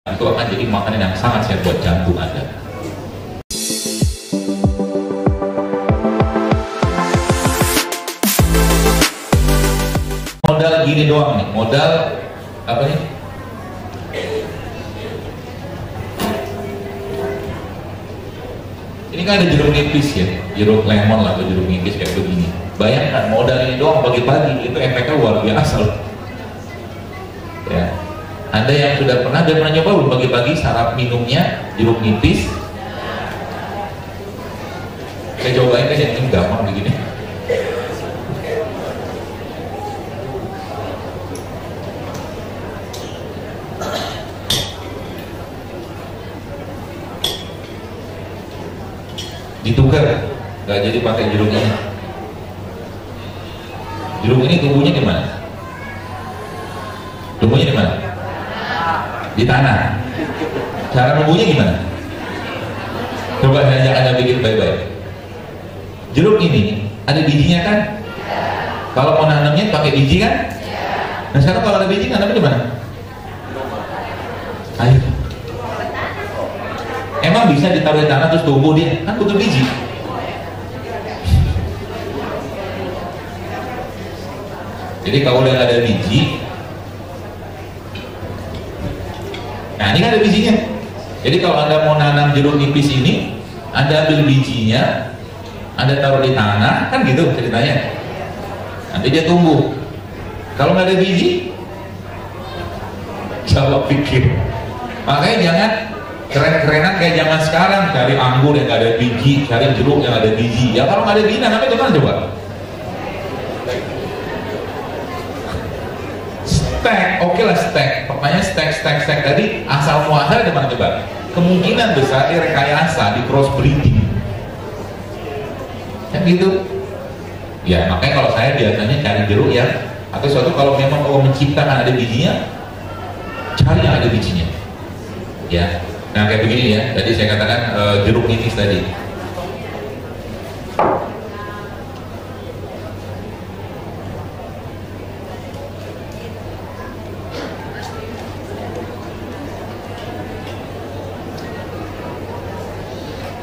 itu akan jadi makanan yang sangat sehat buat jantung Anda. Modal gini doang nih, modal apa nih? Ini kan ada jeruk nipis ya, jeruk lemon lah atau jeruk nipis kayak begini. Bayangkan modal ini doang pagi-pagi itu efeknya luar biasa loh. Ya. Anda yang sudah pernah nyoba belum pagi-pagi sarap minumnya jeruk nipis? Saya cobain kan yang ini gampang begini. Ditukar, nggak jadi pakai jeruk ini. Jeruk ini tumbuhnya di mana? Tumbuhnya di mana? Di tanah. Cara numbuhnya gimana? Coba saya ajak Anda bikin baik-baik. Jeruk ini ada bijinya kan? Kalau mau nanamnya pakai biji kan? Nah sekarang kalau ada biji nanamnya di mana? Ayo. Emang bisa ditaruh di tanah terus tumbuh dia? Kan butuh biji. Jadi kalau udah ada biji, nah ini kan ada bijinya. Jadi kalau Anda mau nanam jeruk nipis ini, Anda ambil bijinya, Anda taruh di tanah, kan gitu ceritanya. Nanti dia tumbuh. Kalau nggak ada biji, coba pikir. Makanya jangan keren-kerenan kayak zaman sekarang, cari anggur yang nggak ada biji, cari jeruk yang ada biji. Ya kalau nggak ada biji, nanamnya di mana coba? Stek, oke lah stek. Pertanyaan stek tadi asal muasal di mana coba? Kemungkinan besar dia rekayasa di crossbreeding. Kan gitu. Ya makanya kalau saya biasanya cari jeruk ya, atau suatu kalau memang mau menciptakan ada bijinya, cari yang ada bijinya. Ya. Nah kayak begini ya. Tadi saya katakan jeruk nipis tadi.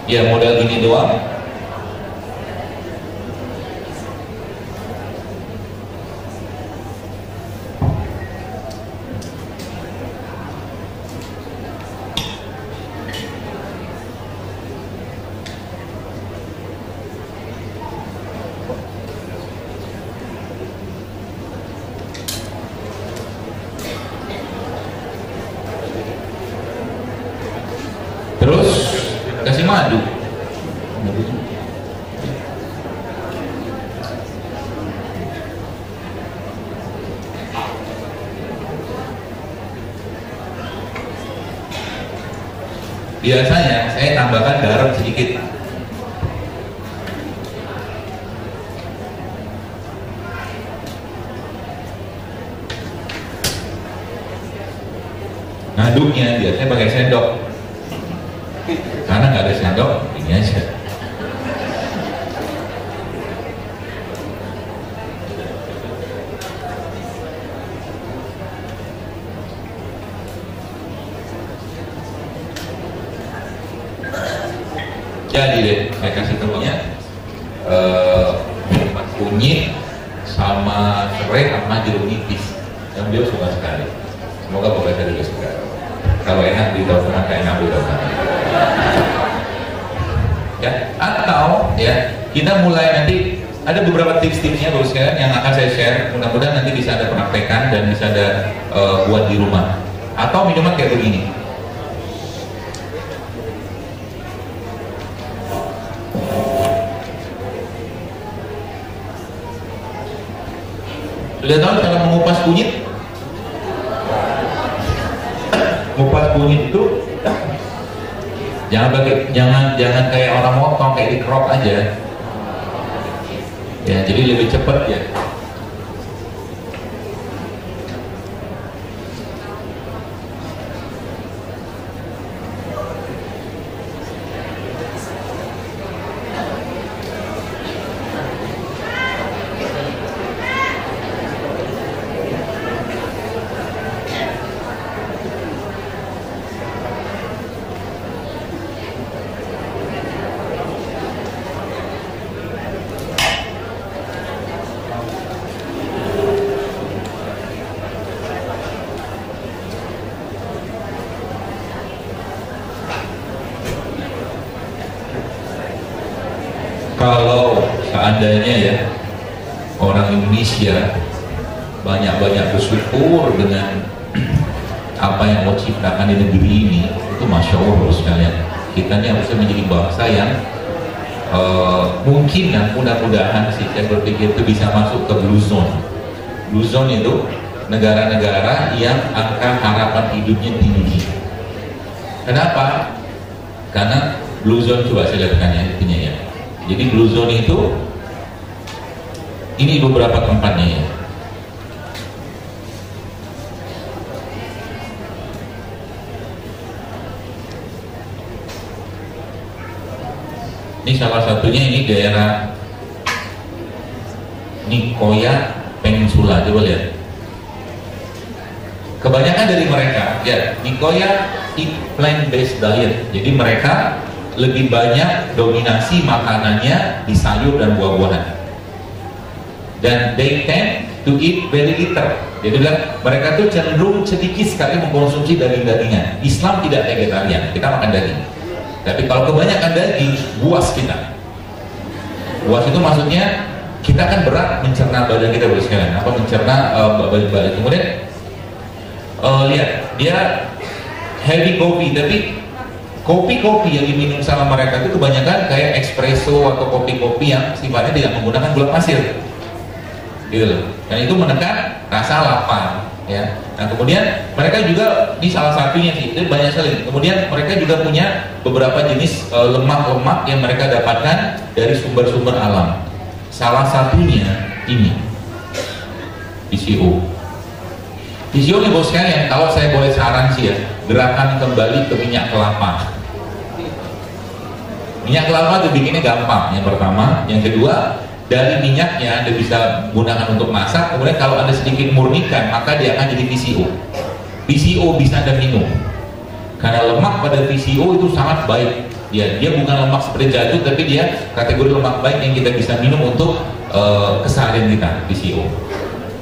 Ya modal gini doang. Terus kasih madu. Biasanya saya tambahkan garam sedikit. Ngaduknya biasanya pakai sendok. Karena nggak ada sendok, ini aja. Jadi deh, saya kasih tahunya kunyit sama serai sama jeruk nipis. Yang beliau suka sekali. Semoga bapak saya juga suka. Kalau enak di dokteran, kayak enak di dokteran. Ya, atau ya kita mulai nanti ada beberapa tips-tipsnya bagus sekali yang akan saya share. Mudah-mudahan nanti bisa ada praktekan dan bisa ada buat di rumah. Atau minuman kayak begini. Sudah tahu cara mengupas kunyit? Mengupas kunyit itu jangan kayak orang motong, kayak di crop aja. Ya, jadi lebih cepat ya. seandainya ya orang Indonesia banyak-banyak bersyukur dengan apa yang Allah ciptakan di negeri ini, itu Masya Allah sekalian. Kita ini harusnya menjadi bangsa yang mungkin dan mudah-mudahan sih saya berpikir itu bisa masuk ke Blue Zone. Blue Zone itu negara-negara yang angka harapan hidupnya tinggi. Kenapa? Karena Blue Zone, coba saya lihatkan ya intinya ya. Jadi Blue Zone itu ini beberapa tempatnya ya. Ini salah satunya, ini daerah Nicoya Peninsula, coba lihat. Kebanyakan dari mereka ya Nicoya eat plant-based diet. Jadi mereka lebih banyak dominasi makanannya di sayur dan buah-buahan. Dan they tend to eat very little. Jadi mereka tuh cenderung sedikit sekali mengkonsumsi daging-dagingan. Islam tidak vegetarian, kita makan daging. Tapi kalau kebanyakan daging, buas kita. Buas itu maksudnya kita kan berat mencerna badan kita boleh sekalian. Apa mencerna badan. Kemudian lihat dia heavy coffee, tapi kopi-kopi yang diminum sama mereka itu kebanyakan kayak espresso atau kopi-kopi yang sifatnya tidak menggunakan gula pasir, gitu loh. Dan itu menekan rasa lapar. Ya. Nah kemudian mereka juga, ini salah satunya sih, itu banyak sekali. Kemudian mereka juga punya beberapa jenis lemak-lemak yang mereka dapatkan dari sumber-sumber alam. Salah satunya ini PCO. PCO nih bos sekalian, kalau saya boleh saran sih ya, gerakan kembali ke minyak kelapa. Minyak kelapa itu bikinnya gampang, yang pertama. Yang kedua, dari minyaknya Anda bisa gunakan untuk masak. Kemudian kalau Anda sedikit murnikan, maka dia akan jadi PCO. PCO bisa Anda minum, karena lemak pada PCO itu sangat baik. Ya, dia bukan lemak seperti jadul, tapi dia kategori lemak baik yang kita bisa minum untuk keseharian kita, PCO.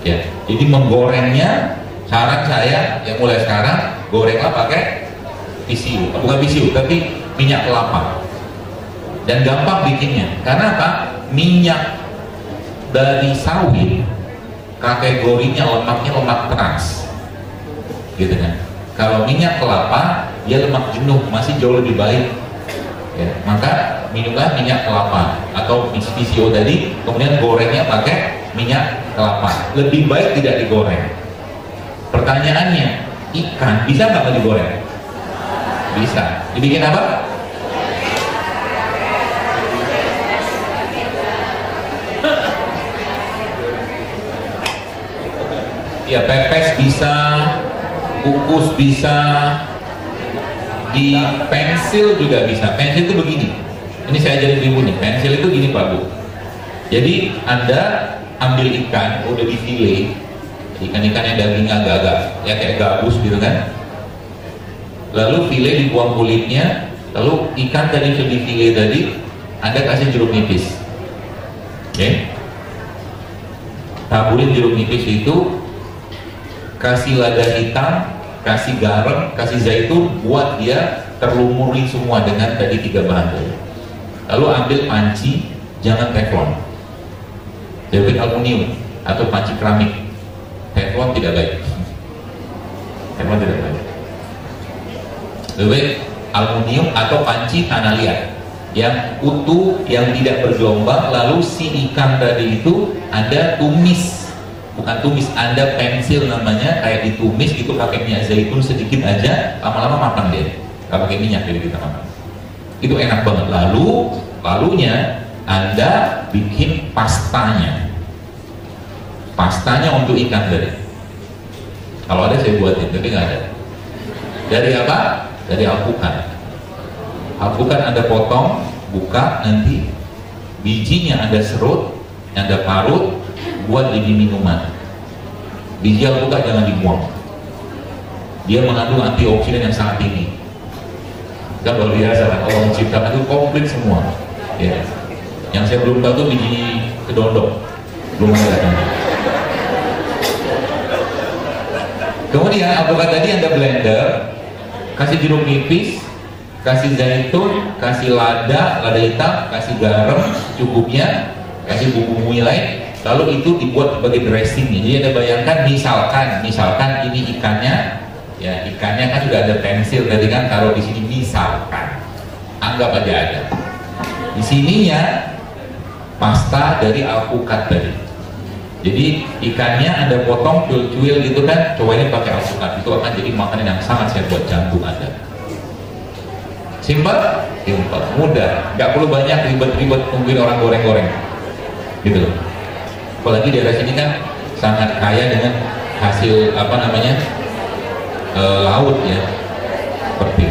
Ya, jadi menggorengnya, saran saya yang mulai sekarang, gorenglah pakai PCO, bukan PCO, tapi minyak kelapa. Dan gampang bikinnya, karena apa? Minyak dari sawit kategorinya lemaknya lemak trans, gitu kan. Kalau minyak kelapa dia lemak jenuh, masih jauh lebih baik ya. Maka minumlah minyak kelapa atau PCO tadi, kemudian gorengnya pakai minyak kelapa. Lebih baik tidak digoreng. Pertanyaannya, ikan bisa nggak digoreng? Bisa. Dibikin apa? Ya, pepes bisa, kukus bisa, di pensil juga bisa. Pensil itu begini, ini saya ajarin ibu nih. Pensil itu gini Pak Bu. Jadi Anda ambil ikan udah di file, ikan-ikan yang dagingnya agak-agak ya kayak gabus gitu kan. Lalu file dibuang kulitnya, lalu ikan tadi sudah di file tadi Anda kasih jeruk nipis. Oke. Taburin jeruk nipis itu, kasih lada hitam, kasih garam, kasih zaitun, buat dia terlumuri semua dengan tadi 3 bahan tadi. Lalu ambil panci, jangan teflon, jadi aluminium atau panci keramik. Teflon tidak baik. Teflon tidak baik. Lebih baik aluminium atau panci tanah liat yang utuh, yang tidak bergelombang. Lalu si ikan tadi itu Anda tumis. Bukan tumis, Anda pensil namanya, kayak ditumis gitu pakai minyak zaitun sedikit aja, lama-lama makan deh. Gak pakai minyak jadi kita makan. Itu enak banget. Lalunya Anda bikin pastanya. Pastanya untuk ikan tadi. Kalau ada saya buatin, tapi nggak ada. Dari apa? Dari alpukat. Alpukat Anda potong, buka, nanti bijinya Anda serut, Anda parut, buat jadi minuman. Biji alpukat jangan dibuang, dia mengandung antioksidan yang sangat tinggi. Kan luar biasa kan, Allah menciptakan itu komplit semua ya. Yang saya belum tahu tuh biji kedondong, belum ada. Kemudian alpukat tadi Anda blender, kasih jeruk nipis, kasih zaitun, kasih lada hitam, kasih garam cukupnya. kasih bumbu-bumbunya lain, lalu itu dibuat sebagai dressingnya. Jadi Anda bayangkan misalkan ini ikannya, ya ikannya kan sudah ada pensil tadi kan, taruh di sini misalkan, anggap aja ada. Di sininya pasta dari alpukat tadi. Jadi ikannya Anda potong cuil-cuil gitu kan, cobain pakai alpukat, itu akan jadi makanan yang sangat sehat buat jantung Anda. Simpel, mudah, nggak perlu banyak ribet-ribet nungguin orang goreng-goreng, gitu loh. Apalagi daerah sini kan sangat kaya dengan hasil laut ya, seperti